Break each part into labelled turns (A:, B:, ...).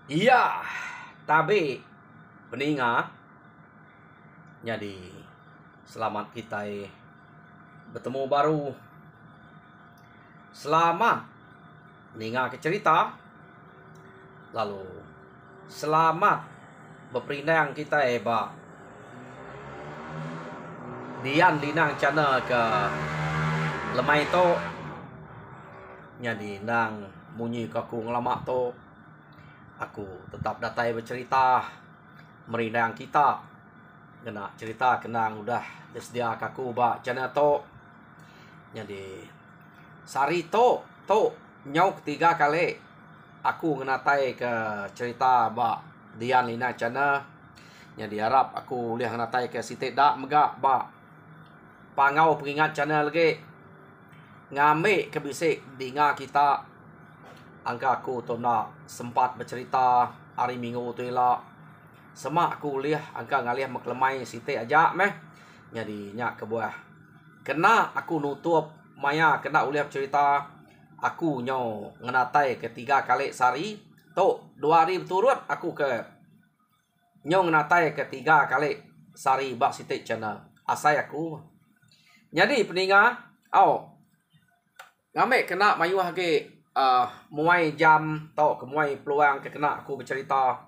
A: Iya, tapi peninga jadi selamat kita bertemu baru. Selamat peninga ke cerita. Lalu selamat berperindang kita ba Dian linang channel ke lemai to. Jadi nang bunyi kaku ngelamak to. Aku tetap datai bercerita merindang kita. Kena cerita kenang udah sedia kaku ba channel to. Jadi sari to nyau ketiga kali aku ngenatai ke cerita ba Dian Lina channel. Jadi harap aku lihat ngenatai ke sitik dak megak ba pangau peringat channel lagi ngambil ke bisik dengar kita. Angka aku tu nak sempat bercerita hari minggu tu elak. Semak aku lihat angka ngalih maklemai sitik aja meh. Jadi nyak ke buah. Kena aku nutup maya kena uliah cerita. Aku nyau ngenatai ketiga kali sehari. Tok 2 hari berturut aku ke nyau ngenatai ketiga kali sehari bak sitik channel. Asai aku. Jadi peninga ngambil kena mayu lagi muai jam tau ke muai peluang ke kena aku bercerita.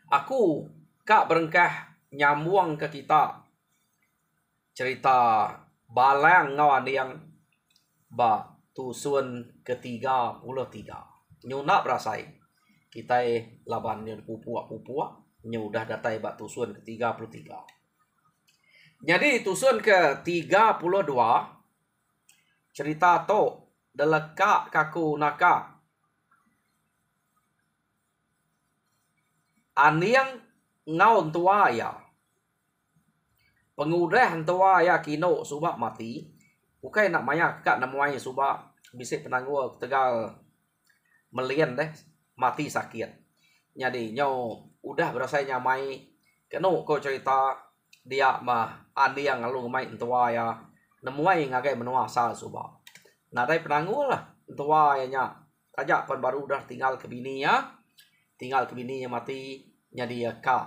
A: Aku kak berengkah nyambung ke kita cerita balang ngawan yang ba tusun ke-33 nyuna berasai kita laban yang pupua nyudah datai ba tusun ke-33. Jadi tusun ke-32 cerita to deleka kaku naka aniang ngaon tua ya pengudah tua ya kino subak mati bukan nak maya kak namuai subak bisik penangguh tegal melian deh mati sakit. Jadi nyau udah berasa nyamai keno ko cerita dia mah aniang ngalu mai tua ya nemuai ngagai menua asal subak. Nah, dari penangguh lah tua ya nya ajak pan baru udah tinggal ke bininya mati jadi ya kak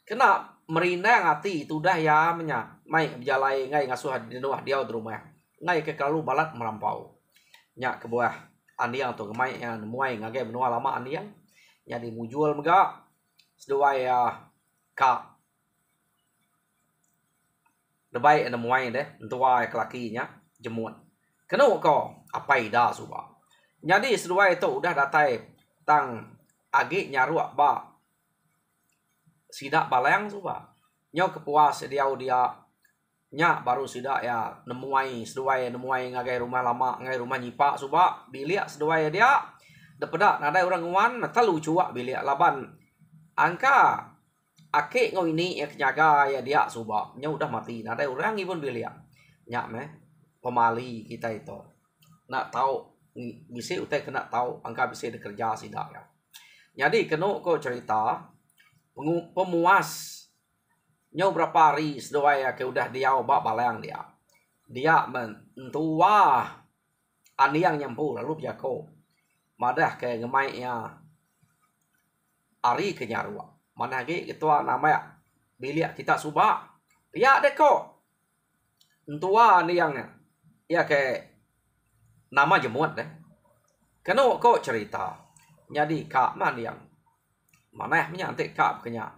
A: kena merindang hati itu dah ya menya mai berjalai ngai ngasuh di nuah dia di rumah ngai ke kalau balat merampau nya ke buah andiang tu ngemai ya nemuai ngagai menua lama andiang jadi mujual mega sedua ya kak debai nemuai deh tua lakinya jemuan kena ko apa ida suba. Jadi sedua itu udah datai tang agi nyaruak ba sidak balang suba. Nyau kepuas dia nya baru sidak ya nemuai sedua ya nemuai ngagai rumah lama ngai rumah nyipak suba bilik sedua ya dia depeda nada orang nguan telu cuak bilik laban angka ake ngau ini ya kenyaga ya dia suba nyau udah mati nada orang ibun bilik nya meh pemali kita itu nak tahu bisa utai kena tahu angka bisa dikerja sidak ya. Jadi kena ko cerita pemuas nyau berapa hari sedua ya ke udah dia obak balang dia mentua aniang nyampu lalu jako madah ke ngemai ya ari ke nyarua mana lagi itu namanya bilik kita subak ya deko mentua aniangnya ya ke nama jemuat deh. Kena kok cerita. Jadi kak man yang mana menyantik kak kenya.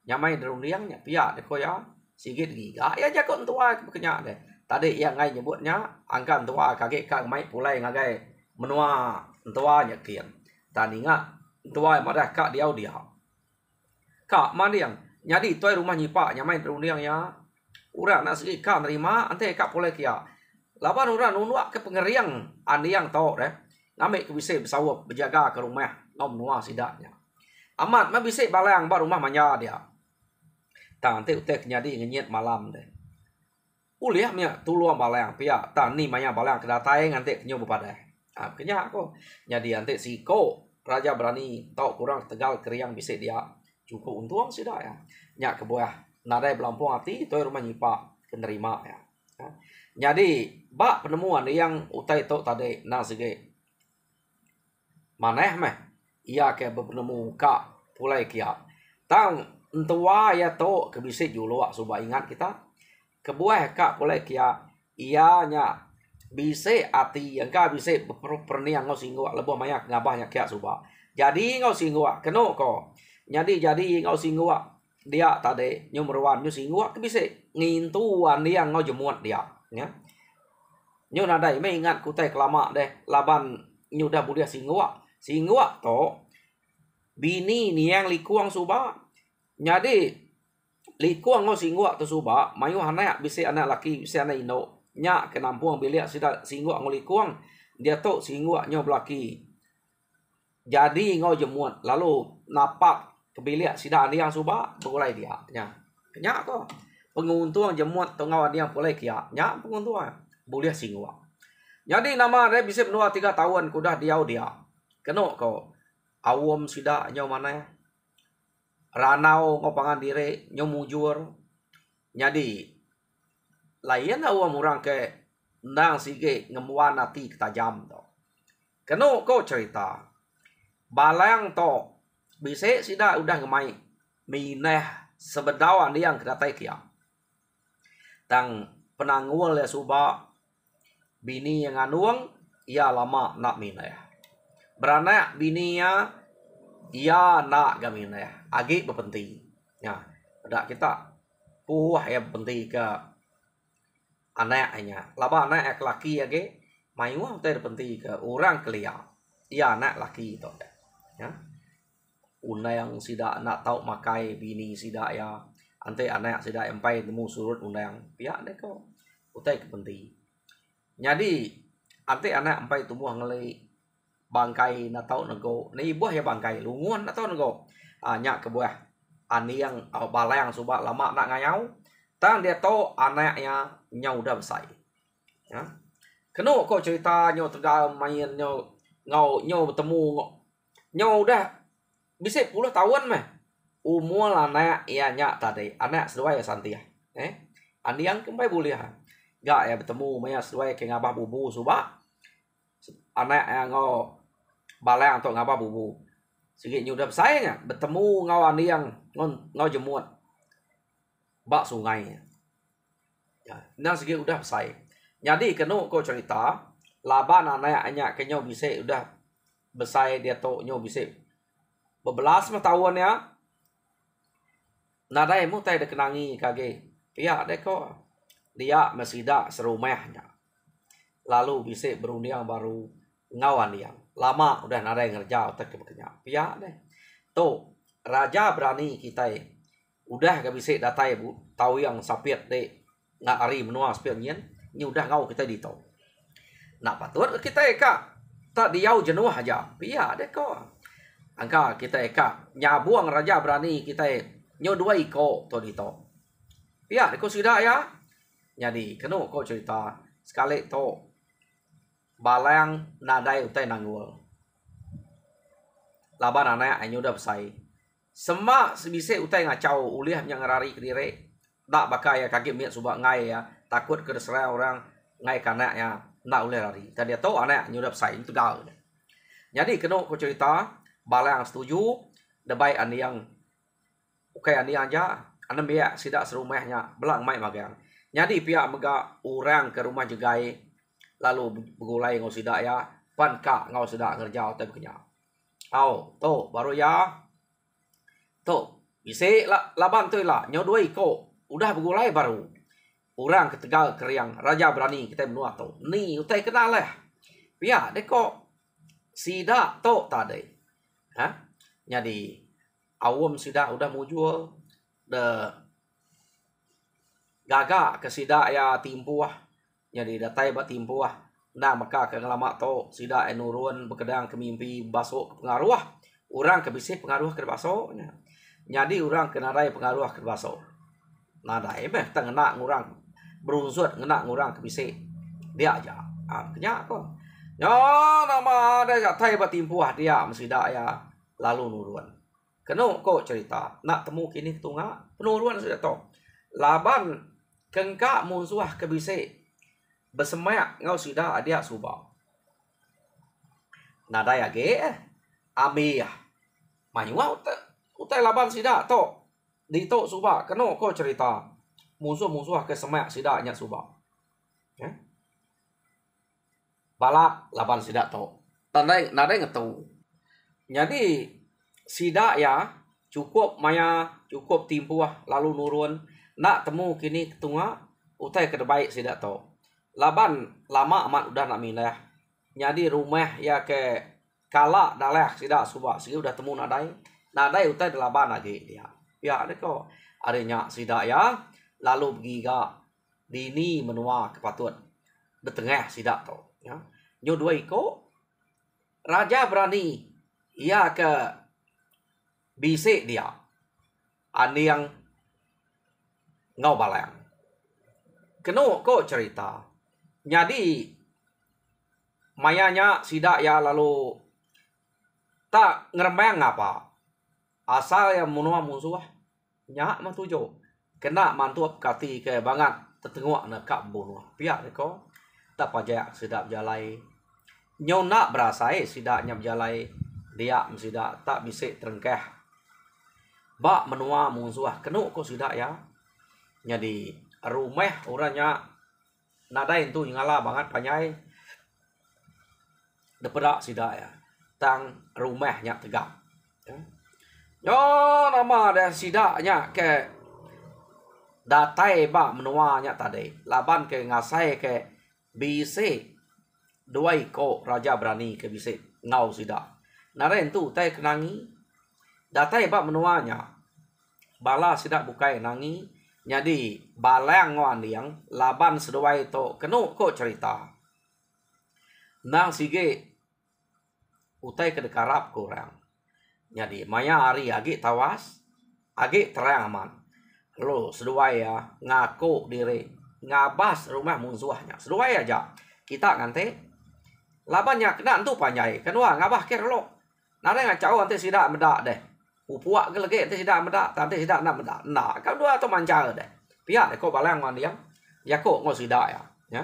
A: Nyamai deruniangnya pihak deko ya sigit giga ya jakon tua kenya deh. Tadi yang ngai nyebutnya angkan tua kaki kak mai pulai ngagai menua tua nyakian. Tani ngak tua madah kak dia. Kak man yang jadi tuai rumah nyipak nyamai deruniangnya. Urang nak segi kak nerima ante kak pulai kia. Laban orang nunuak ke pengeriang aniang tau deh. Ngambil ke bisik bersawap berjaga ke rumah nom nuah sidaknya. Amat mah bisik balang ba rumah manja dia. Tang te utek nyadi ngenyet malam deh. Uliah nya tuluang balang pia tani maya balang kedatai ngante kenyo bepadeh. Kenya aku nyadi ante siko raja berani tau kurang tegal keriang bisik dia cukup untung sidak ya. Nya ke buah nadai belampung hati tu rumah nyipak kenerima ya. Jadi bak penemuan yang utai tok tadi nasige maneh meh ia ke berpenemu ka pulai kia tang entua ya to ke bisik julo suba ingat kita kebuah ka pulai kia ianya bisik ati yang ka bisik perniang ngau singgo lebo mayak ngabahnya kia suba jadi ngau singgo keno ko jadi ngau singgo dia tade nyumruan nyu singgo ke bisik ngintuan dia ngau jemuat dia ya nyu nadai me ingat kutai kelama deh laban nyu dah budia singgo to bini ni yang likuang suba jadi likuang ngau singgo tu suba mayu anak bisik anak laki bisik anak ino nya ke nampung bilik sida singgo ngau likuang dia to singgo nyo belaki jadi ngau jemuat lalu napak ke bilik sida ani yang suba begulai dia nya ko penguntung jemuat to ngau ani yang pulai kia nya penguntung boleh singgo jadi nama dia bisik menua 3 tahun kudah diau dia keno ko awam sida nyo mana ranau ngopangan dire nyo mujur jadi lain awam orang ke nang sige ngemuan ati tajam to keno ko cerita balang to bisik sida udah ngemai mineh sebedawan yang kedatai kia tang penangul ya suba bini yang anuang ia lama nak mineh beranak bininya ia nak gamineh agi berpenting ya dak kita puah ya penting ke anaknya laba anak laki age mayu teh penting ke orang kelia ia anak laki itu ya undang sida nak tahu makai bini sida ya ante anak sida empai temu surut undang pihak deh ko utai kepenting jadi ante anak empai tumbuh ngelai bangkai na tau nego ni buah ya bangkai lunguan na tau nego nya ke buah ani yang balayang suba lama nak ngayau tang dia to anaknya nyau dah besar ya keno ko cerita nyo tegal main nyo ngau nyo bertemu nyo dah bisa 10 tahun mah umur anak ya nya tadi anak sedua ya santia ani yang kempai boleh gak ya bertemu maya sedua ke ngabah bubu suba anak yang ngau balang untuk ngapa bubu sikit nyudah saya bertemu ngawan yang ngau jemuat bak sungai ya nah sikit udah saya jadi kena ko cerita laban anaknya kenyo bisa udah besar dia to nyo bisa bebelas tahun ya nadai mu tai dekenangi kage pihak deko dia mesida serumahnya lalu bisa berunding baru ngawan yang lama udah narai ngerja otak kebekerja pihak deh tuh raja berani kita udah gak bisa datai bu tahu yang sapiat deh nggak hari menua sapiat nyen ini udah ngau kita di tau nak patut kita eka tak diau jenuh aja pihak deh kok angka kita eka nyabuang raja berani kita nyo 2 iko to di tau pihak deh kok sudah ya jadi kena kok cerita sekali to balang nadai utai nanggul laban anak anyu udah besai semak sebisa utai ngacau uliah yang ngerari kedire tak bakai ya kaki miat subak ngai ya takut kedeserah orang ngai kanak ya nak ulih lari tadi tahu anak anyu udah besai itu gal jadi kena ko cerita balang setuju debai ani yang ukai ani aja anem biak sidak serumahnya belang mai magang jadi pihak mega orang ke rumah jegai lalu begulai ngau sidak ya pan kak ngau sidak ngerja otai bekenya au to baru ya to bisa laban tu lah nyo 2 iko udah begulai baru orang ke Tegal keriang raja berani kita menua to ni utai kenal lah pihak deko sidak to tadi jadi awam sidak udah mujul de gagak ke sidak ya timpuah jadi datai bat timpuah nah maka ke lama to sida enurun bekedang ke mimpi basok pengaruh orang ke bisik pengaruh ke basok jadi orang kena rai pengaruh ke basok nah dah emeh tengena ngurang berunsut ngena ngurang ke bisik dia aja kenya ko nyo nama ada datai bat timpuah dia mesida ya lalu nurun kena ko cerita nak temu kini tunga penuruan sudah to laban kengka munsuah ke bisik bersemak ngau sida adia suba nadai age amiyah Manyua utai laban sida to di to suba keno ko cerita musuh-musuh ke semak sida nya suba. Ya. Balak laban sida to. Tandai nadai ngetu. Jadi sida ya cukup maya cukup timpuah lalu nurun nak temu kini ketunga utai ke baik sida to. Laban lama amat udah nak milah. Jadi rumah ya ke kala dalah sida suba sih udah temu nadai utai laban lagi dia. Ya ada kok adanya sida ya lalu giga dini menua kepatut di tengah sida to ya. Nyo dua iko raja berani ia ke bisik dia ani yang ngau balang keno ko cerita jadi mayanya sida ya lalu tak ngerembang apa asal yang menua musuh nyak mantujo kena mantu kati ke bangat tetengok na kap bunuh pihak ko tak pajak sida jalai nyo nak berasai sida nyap jalai dia sida tak bisik terengkeh bak menua musuh keno ko sida ya jadi rumah orangnya nadai itu ngala banget panyai depedak sida ya tang rumahnya tegak ya. Yo nama ada sida nya ke datai bak menua nya tadi laban ke ngasai ke bisik dua iko raja berani ke bisik ngau sida naren tu tai kenangi datai bak menuanya bala sida bukai nangi jadi balang wan yang laban seduai to keno ko cerita nang sige utai ke dekarap kurang jadi maya hari agi tawas agi terang aman lo seduai ya ngaku diri ngabas rumah musuhnya seduai aja kita ngante labannya kena tu panjai kenua ngabah ker lo nare ngacau ante sida medak deh upuak ke lagi ante sida medak ante sida nak medak nah kau dua tu mancar deh pihak ko balang man yang ya ko ngo sida ya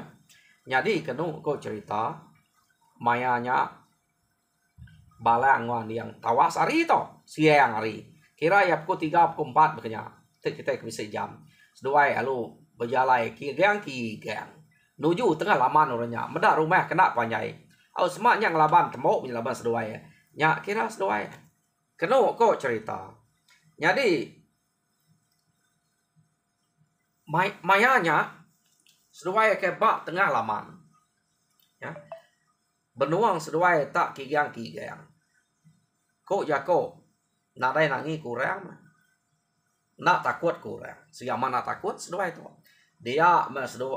A: jadi kenu ko cerita mayanya balang wan yang tawas hari to siang hari kira ya pukul 3 pukul 4 bekenya kita bisa jam seduai alu berjalai kigang nuju tengah laman orangnya medak rumah kena panjai au semak yang laban tembok punya laban seduai nya kira seduai keno ko cerita jadi mayanya seduai ke bak tengah laman ya benuang seduai tak kigang ko jako nadai nangi kurang nak takut kurang siapa nak takut seduai tu dia mesdu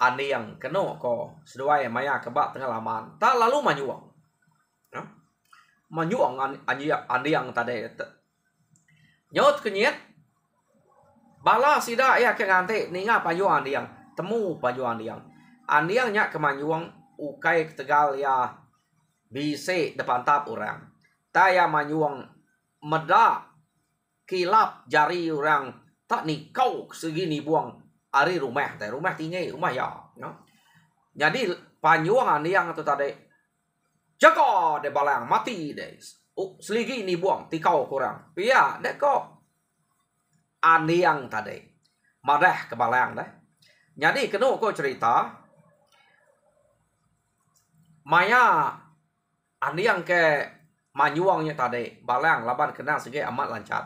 A: ani yang keno ko seduai maya kebak tengah laman tak lalu manyuang ya? Manyuang ani yang tadi nyot kenyet bala sida ya ke ngante ninga payuan yang temu payuan yang ani yang nya kemanyuang ukai tegal ya bise depan tap orang taya manyuang meda kilap jari orang tak ni kau segini buang ari rumah teh rumah tinggi rumah ya no? Jadi panyuang yang tu tadi jaga de balang mati deh seligi ni buang tikau kurang pia dek kok yang tadi marah ke balang deh jadi kena ko cerita maya yang ke manyuangnya tadi balang laban kena segi amat lancar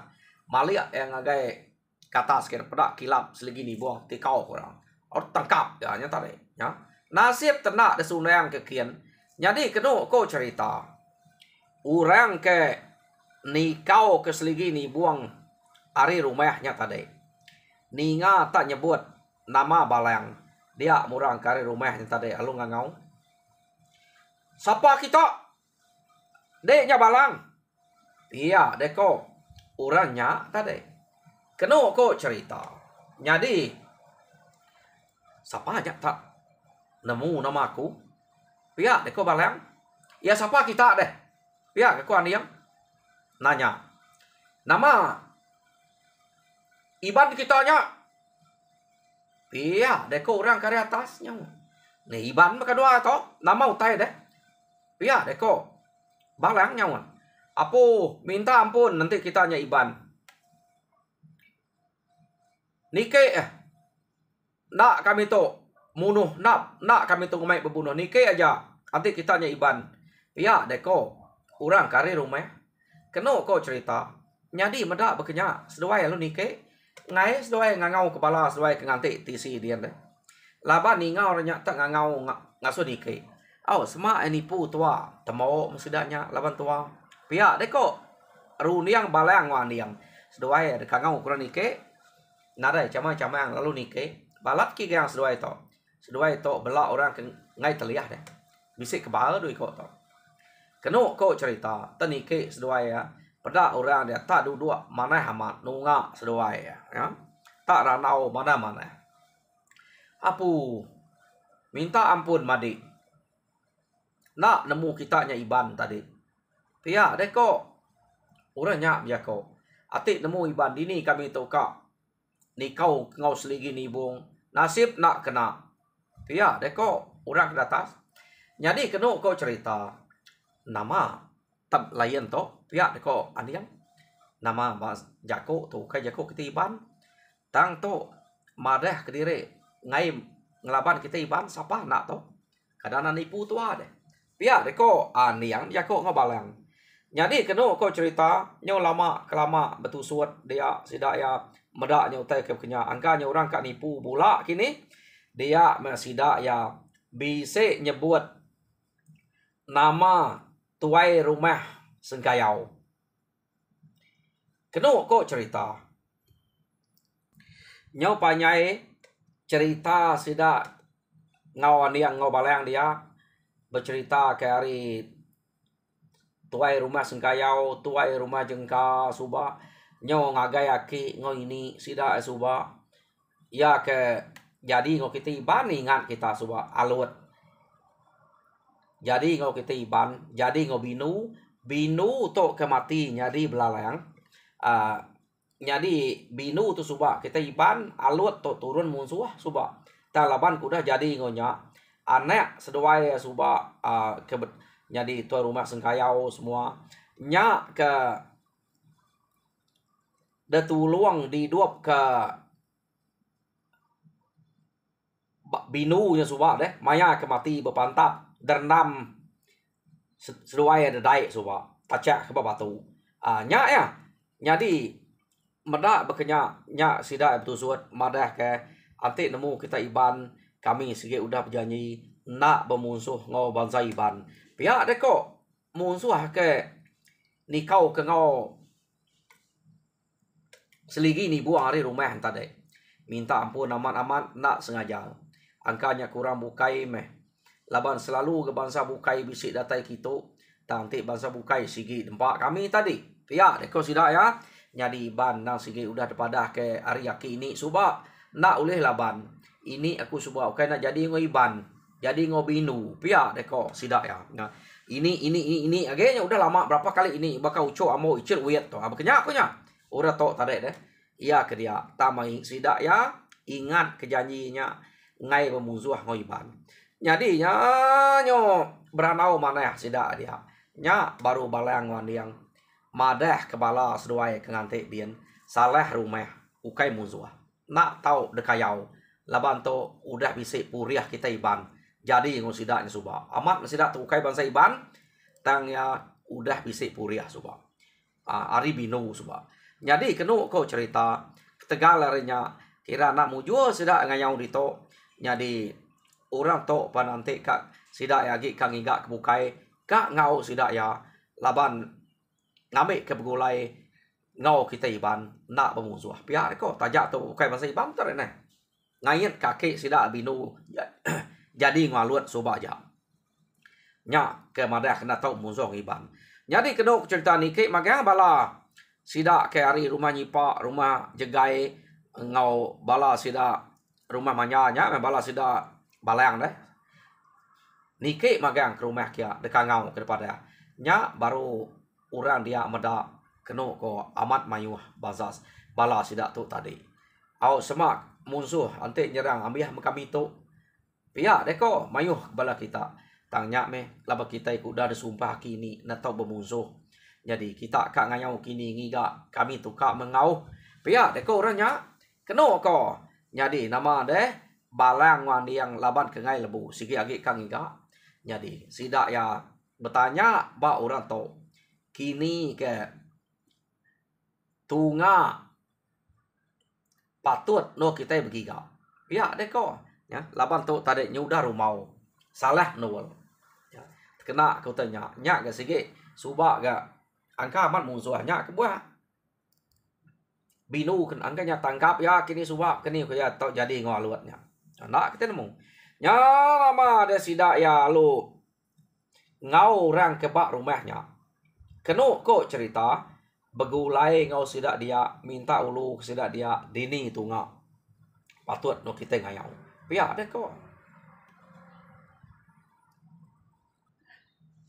A: malia yang agai kata sekir pedak kilap selagi ni buang tikau kurang or tangkap ya nya tadi ya nasib tenak de sunayang kekian jadi kena ko cerita orang ke nikau ke selagi ni buang ari rumahnya tadi ninga tak nyebut nama balang dia murang kari rumahnya tadi alu ngangau siapa kita deknya balang iya deko orangnya tadi kena ko cerita jadi siapa aja tak nemu nama aku pihak deko balang ya siapa kita deh pihak aku aniang nanya nama iban kitanya pihak deko orang kari atasnya nih iban kedua to nama utai deh pihak deko balang nyawan Apo minta ampun nanti kita nya iban. Nike nak kami tu munuh, nak kami tu ngomai berbunuh. Nike aja nanti kita nya iban. Ya deko orang kari rumah. Keno ko cerita. Nyadi meda bekenya seduai lu nike. Ngai seduai ngangau kepala seduai kenganti tisi dia deh. Laba ni ngau renya tak ngangau ngasu nike. Au sema nipu tua temo mesidanya laban tua. Pia deko runiang balang waniang. Seduai de kangau kurang nike. Nada cama-cama lalu nike. Balat ki yang seduai to. Seduai to bela orang ngai teliah deh. Bisik kebal dui ko to. Keno ko cerita tenike seduai ya. Pada orang dia tak duduk mana hamat nunga seduai ya. Tak ranau mana-mana. Apu minta ampun madi. Nak nemu kita nya iban tadi. Pia deko orangnya biar ko. Atik nemu iban dini kami tu kak. Ni kau ngau seligi ni bung. Nasib nak kena. Pia deko orang ke atas. Jadi keno ko cerita. Nama tab layan to. Pia deko aniang. Nama bas jako tu kai jako kita iban. Tang to madah kediri. Ngai ngelaban kita iban siapa nak to. Kadang nipu tu ada. Pia deko aniang jako ngobalang. Jadi keno ko cerita. Nyo lama kelama betul suat dia sidak ya. Medak nya utai ke kenya angkanya orang kak nipu pula kini dia masida ya bisa nyebut nama tuai rumah Sengkayau. Keno kok cerita nyau panyai cerita sida ngau yang ngau balang dia bercerita ke hari tuai rumah Sengkayau, tuai rumah Jengka Suba. Nyo ngagai aki ngo ini sida suba ya ke jadi ngo kita iban ingat kita suba alut jadi ngo kita iban jadi ngo binu to ke mati nyadi belalang nyadi binu tu suba kita iban alut to turun musuh suba talaban kuda jadi ngo nya anak seduai suba ke nyadi tuan rumah Sengkayau semua nya ke da tuluang di duap ke binu nya suba deh maya ke mati berpantap dernam seduai ada dai suba tacak ke batu nya ya nyadi meda bekenya nya sida betul suat madah ke anti nemu kita iban kami sige udah berjanji nak bermusuh ngau bangsa iban pihak deko musuh ke nikau ke ngau seligi ni buang hari rumah tadi. Minta ampun amat-amat nak sengaja. Angkanya kurang bukai meh. Laban selalu ke bangsa bukai bisik datai kita. Tantik bangsa bukai sigi tempat kami tadi. Ya, deko sidak ya. Nyadi iban nang sigi udah depadah ke hari aki ini. Subak nak oleh laban. Ini aku subak. Okay, nak jadi ngo iban. Jadi ngo binu. Pia deko sidak ya. Nah, ini. Agaknya udah lama berapa kali ini. Bakal ucok amo icir uyat tu. Apa kenyak aku nya? Ora tok tadi deh. Iya ke dia. Tamai sidak ya. Ingat kejanjinya. Ngai bermusuh ngoiban. Jadi nyo beranau mana ya sidak dia. Nya baru balang yang madah kebala seduai kengantik bien. Salah rumah. Ukai musuh. Nak tahu dekayau. Laban to udah bisik puriah kita iban. Jadi ngo sidaknya subah. Amat sidak tu ukai bangsa iban. Tangnya udah bisik puriah subah. Ari binu subah. Jadi kenu kau cerita tegalarnya kira nak mujur sidak ngayau dito. Jadi orang to pananti kak sidak yagi kang inga kebukai kak ngau sidak ya laban ngambil ke begulai ngau kita iban nak bermusuh. Pihak ko tajak tu bukai bahasa iban ter ne. Ngayat kaki sidak binu jadi ngalut soba aja. Nya ke madah kena tahu musuh iban. Jadi kenu cerita ni ke magang bala sida ke hari rumah nyipak, rumah jegai ngau bala sida rumah manyanya, bala sida balang deh. Nike magang ke rumah kia dekat ngau ke depada. Nya baru orang dia meda keno ko amat mayuh bazas bala sida tu tadi. Au semak musuh ante nyerang ambiah kami tu. Pihak deko mayuh bala kita. Tangnya me laba kita ikut dah disumpah kini nak tahu bermusuh. Jadi kita kak ngayau kini ngiga kami tu kak mengau. Pia deko orangnya keno ko. Jadi nama deh balang wan yang laban ke ngai lebu sigi agi kang ngiga. Jadi sidak ya bertanya ba orang to kini ke tunga patut no kita begiga. Pia deko ya laban tu tadi nyudah rumau salah nol. Ya, kena kau tanya nyak ke sigi subak ga angka amat musuhnya ke buah binu kan angkanya tangkap ya kini subak kini kaya tau jadi ngaluatnya nak kita nemu nya lama ada sidak ya lu ngau orang kebak rumahnya keno kok cerita begulai ngau sidak dia minta ulu sidak dia dini tu ngau patut no kita ngayau pia ada kok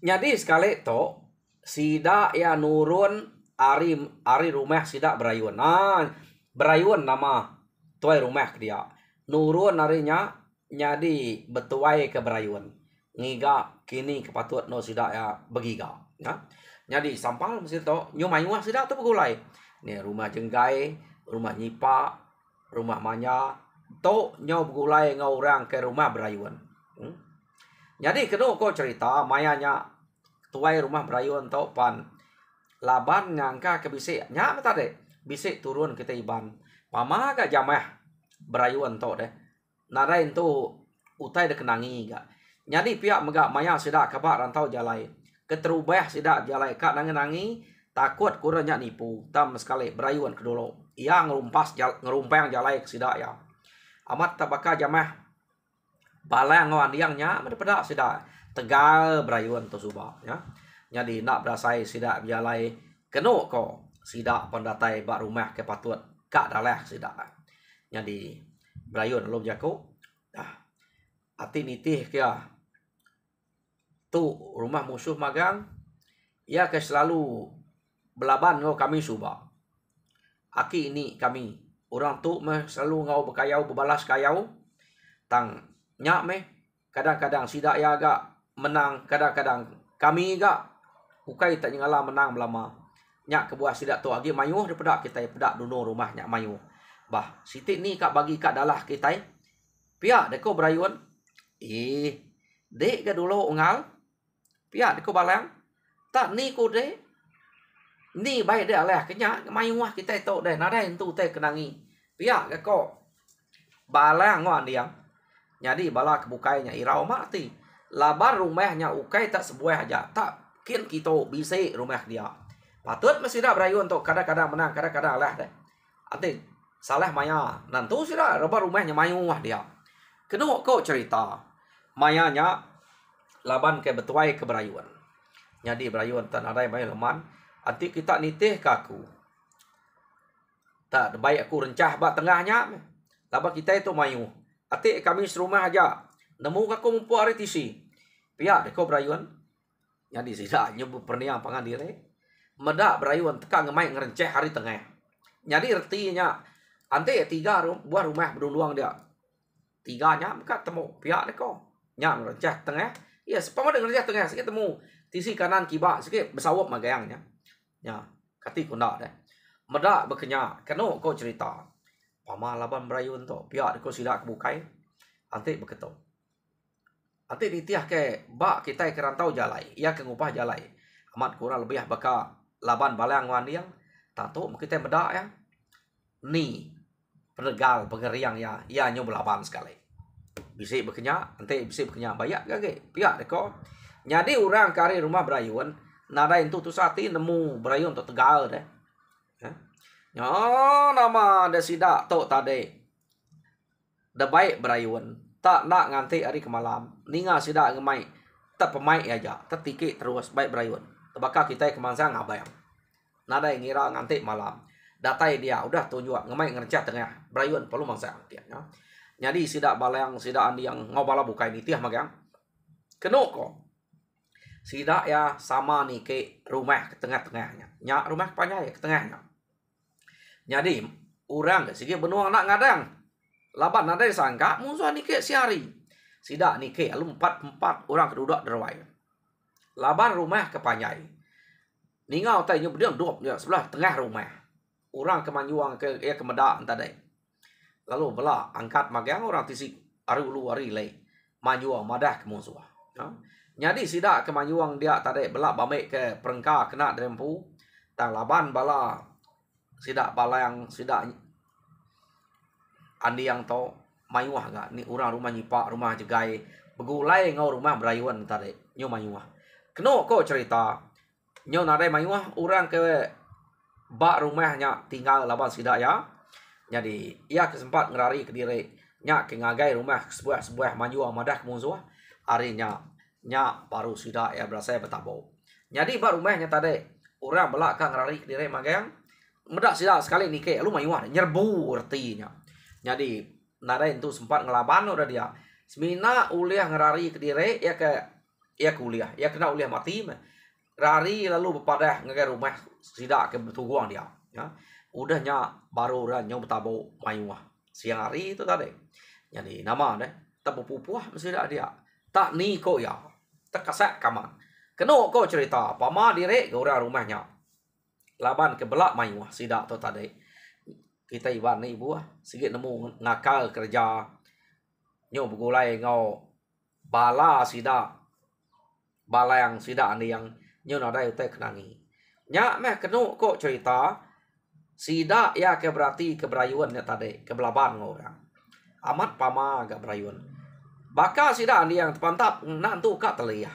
A: jadi sekali to sida ya nurun ari rumah sida berayun. Nah, berayun nama tuai rumah dia. Nurun arinya jadi betuai ke berayun. Ngiga kini kepatut no sida ya begiga. Ya. Jadi sampal mesti to nyumayuah sida tu begulai. Ni rumah jenggai, rumah nyipa, rumah manya to nyo begulai ngau orang ke rumah berayun. Jadi kedua kau cerita mayanya tuai rumah berayun tau pan laban ngangka ke bisik nya tadi bisik turun kita iban pama gak jamah berayun tau deh narain tu utai de kenangi gak jadi pihak megak maya sidak kabak rantau jalai keterubah sidak jalai kak nangi takut kurangnya nipu tam sekali berayun kedulu ia ngerumpang jalai ke sidak ya amat tabaka jamah balang ngawan diangnya pada sidak tegal berayun tu subak ya. Jadi nak berasai sidak bialai keno ko sidak pendatai bak rumah ke patut kak dalah sidak. Jadi berayun lom jaku. Dah. Ati nitih kia tu rumah musuh magang ia ke selalu belaban ngau kami subak. Aki ini kami orang tu meh selalu ngau berkayau berbalas kayau tang nyak meh kadang-kadang sidak ya agak menang kadang-kadang kami gak ukai tak nyala menang belama nyak kebuah sidak tu agi mayuh daripada kita pedak duno rumah nyak mayuh bah sitik ni kak bagi kak dalah kita pia deko berayun dek ke dulu ungal pia deko balang tak ni ko dek ni baik dek aleh kenya mayuh kita tu deh nadai tu teh kenangi pia deko balang wan diam jadi bala kebukainya irau mati labar rumahnya ukai tak sebuah aja tak kin kita bisa rumah dia patut mesti dah berayun untuk kadang-kadang menang kadang-kadang lah deh nanti salah maya nanti sudah labar rumahnya mayu wah dia kena kau cerita mayanya laban ke betuai ke berayun jadi berayun tak ada bayi leman nanti kita nitih kaku tak baik aku rencah bak tengahnya labar kita itu mayu nanti kami serumah aja nemu aku mumpu hari tisi pihak deko berayun jadi sisa nyebut perniang pangan diri medak berayun teka ngemai ngerenceh hari tengah jadi artinya ante tiga buah rumah berduluang dia tiganya mereka temu pihak deko nya ngerenceh tengah ya sepama dengan ngerenceh tengah sikit temu tisi kanan kibak sikit bersawap magayangnya ya kati kundak deh medak bekenya keno kau cerita pama laban berayun tu pihak deko sidak kebukai ante beketok nanti ditiah ke bak kita ke rantau jalai ia ke ngupah jalai amat kurang lebih baka laban balang wan yang tato kita medak ya ni penegal pengeriang ya ia nyo belaban sekali bisik bekenya nanti bisik bekenya bayak gage pihak deko jadi orang kari rumah berayun nada itu tu sati nemu berayun tu tegal deh ya nama ada sidak tu tadi dah baik berayun tak nak nganti hari ke malam ninga sida ngemai tak pemai aja tetiki terus baik berayun tebaka kita kemansang ngabayang nada yang ngira nganti malam datai dia udah tunjuk ngemai ngercah tengah berayun perlu mangsa dia ya jadi sida balang sida andi yang ngobala bukai ni tiah magang keno ko sida ya sama ni ke rumah ke tengah-tengahnya nya rumah panjang ke tengahnya jadi orang sigi benuang nak ngadang laban ada sangka musuh ni ke siari sidak ni ke alum empat orang kedua derwai laban rumah ke panjai Ningau tai nyu bediam dop dia sebelah tengah rumah. Orang kemanyuang ke kemedak tadi. Lalu bela angkat magang orang tisik ari ulu ari lei. Manyuang madah ke musuh. Jadi sida kemanyuang dia tadi bela bamek ke perengka kena drempu. Tang laban bala sida bala yang sida andi yang to mayuah ga ni orang rumah nyipak rumah jegai begulai ngau rumah berayuan tadi nyo mayuah. Keno ko cerita nyo nadai mayuah orang ke bak rumahnya tinggal laban sida ya. Jadi ia kesempat ngerari ke diri nya ke ngagai rumah sebuah mayuah madah ke musuh harinya nya baru sida ya berasa betabo. Jadi bak rumahnya tadi orang belak ka ngerari ke diri magang medak sida sekali ni ke lu mayuah nyerbu artinya. Jadi nadai itu sempat ngelaban udah dia. Semina uliah ngerari ke diri ya kuliah ya kena uliah mati rari lalu berpadah ngagai rumah sida ke betuguang dia ya. Udahnya baru orang nyom betabo mayuah siang hari itu tadi. Jadi nama deh tak pupuah sida dia tak ni ko ya tak kasak kaman. Keno ko cerita pama dire ke orang rumahnya laban ke belak mayuah sida tu tadi. Kita iban ni ibu sikit nemu ngakal kerja nyo begulai ngau bala sida bala yang sida ni yang nyo nadai utai kenangi nya meh kenu kok cerita sida ya ke berarti keberayuan nya tadi kebelaban orang amat pama agak berayuan baka sida ni yang terpantap nak tu kak telia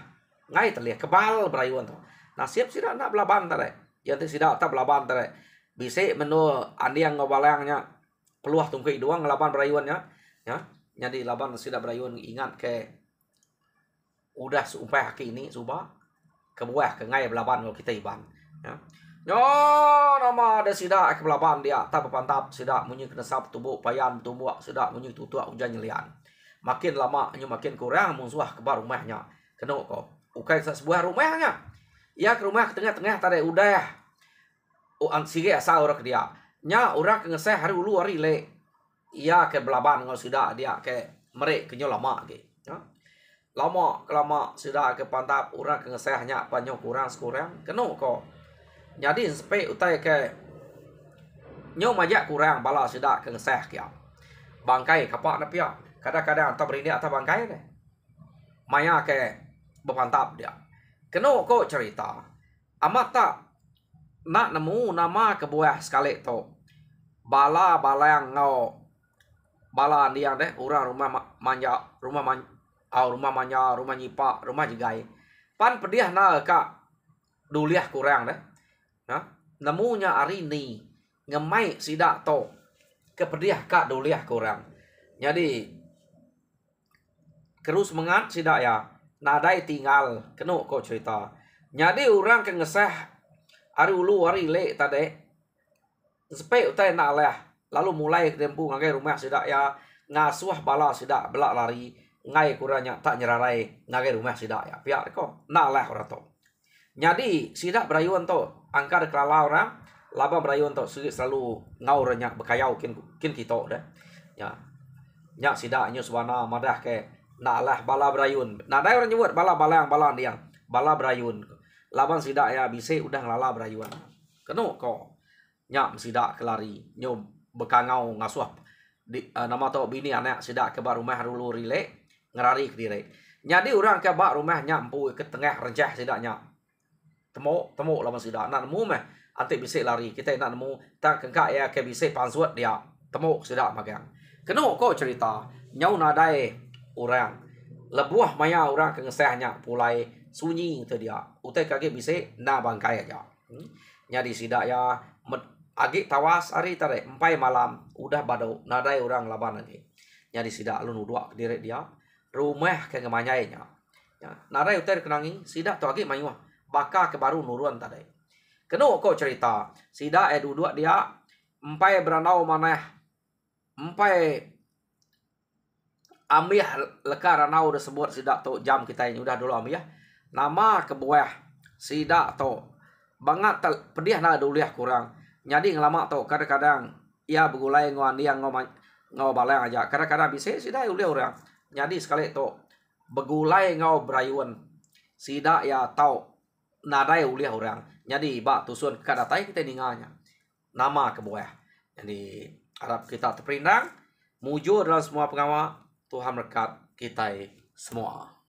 A: ngai telia kebal berayuan tu nasib sida nak belaban tadi yang sida tak belaban tadi bisa menu andi yang ngobalangnya peluah tungkui doang ngelaban berayuannya ya. Jadi laban sida berayuan ingat ke udah supaya haki ini suba kebuah ke ngai belaban kalau kita iban ya. Yo nama ada sida ke belaban dia tak berpantap sida munyi kena sap tubuh payan tumbuk sida munyi tutua hujan nyelian. Makin lama nyu makin kurang musuh kebar rumahnya. Kena kok ukai sebuah rumahnya. Ya ke rumah ke tengah-tengah tadi udah sige asal orang dia nya orang ke ngeseh hari ulu hari le ia ke belaban ngau sida dia ke merek kenyo lama ge ya. Lama sida ke pantap orang ke ngeseh nya panyo kurang sekurang keno ko jadi sepe utai ke nyo majak kurang bala sida ke ngeseh kia bangkai kapak na pia kadang-kadang tak beri dia tak bangkai deh maya ke berpantap dia keno ko cerita amat tak nak nemu nama kebuah sekali tu bala yang ngau bala ni yang deh orang rumah manja rumah manja rumah nyipak rumah jegai pan pediah na kak duliah kurang deh nah nemunya hari ni ngemai sida to kepediah kak duliah kurang jadi terus mengat sida ya nadai tinggal keno ko cerita jadi orang ke ngeseh hari ulu hari le tadi sepe utai nak lah lalu mulai tempu ngagai rumah sida ya ngasuh bala sida belak lari ngai kurangnya tak nyerarai ngagai rumah sida ya pihak ko nak lah orang to jadi sida berayuan to angkar kelala orang laba berayuan to selalu ngau renyak bekayau kin kita dah ya nya sida nyu suwana madah ke nak lah bala berayun nadai orang nyebut bala yang bala berayun laban sida ya bisa udah ngelala berayuan keno ko nya sida kelari nyo bekangau ngasuh di nama to bini anak sida ke bar rumah dulu rile ngerari ke diri jadi orang ke bar rumah nyampu ke tengah rejah sida nya temu laban sida nak nemu meh antik bisa lari kita nak nemu tak kengkak ya ke bisa pansuat dia temu sida magang keno ko cerita nyau nadai orang lebuah maya orang ke ngesehnya pulai sunyi itu dia utai kage bisa na bangkai aja jadi sida ya agi tawas hari tare empai malam udah badau nadai orang laban lagi jadi sida alun udua ke diri dia rumah ke ngemanyainya ya nadai utai kenangi sida tu agi mayuah baka ke baru nuruan tadi keno ko cerita sida duduk dia empai beranau maneh empai ambiah leka ranau udah sebut sida tu jam kita ini udah dulu ambiah nama kebuah sida to banget pedih na duliah kurang jadi ngelama to kadang-kadang ia begulai ngoan dia ngau balai aja kadang-kadang bisa sida uliah orang jadi sekali to begulai ngau berayuan sida ya tau nadai uliah orang Jadi bak tusun kadatai kita ninganya. Nama kebuah. Jadi harap kita terperindang. Mujur dalam semua pengawal. Tuhan berkat kita semua.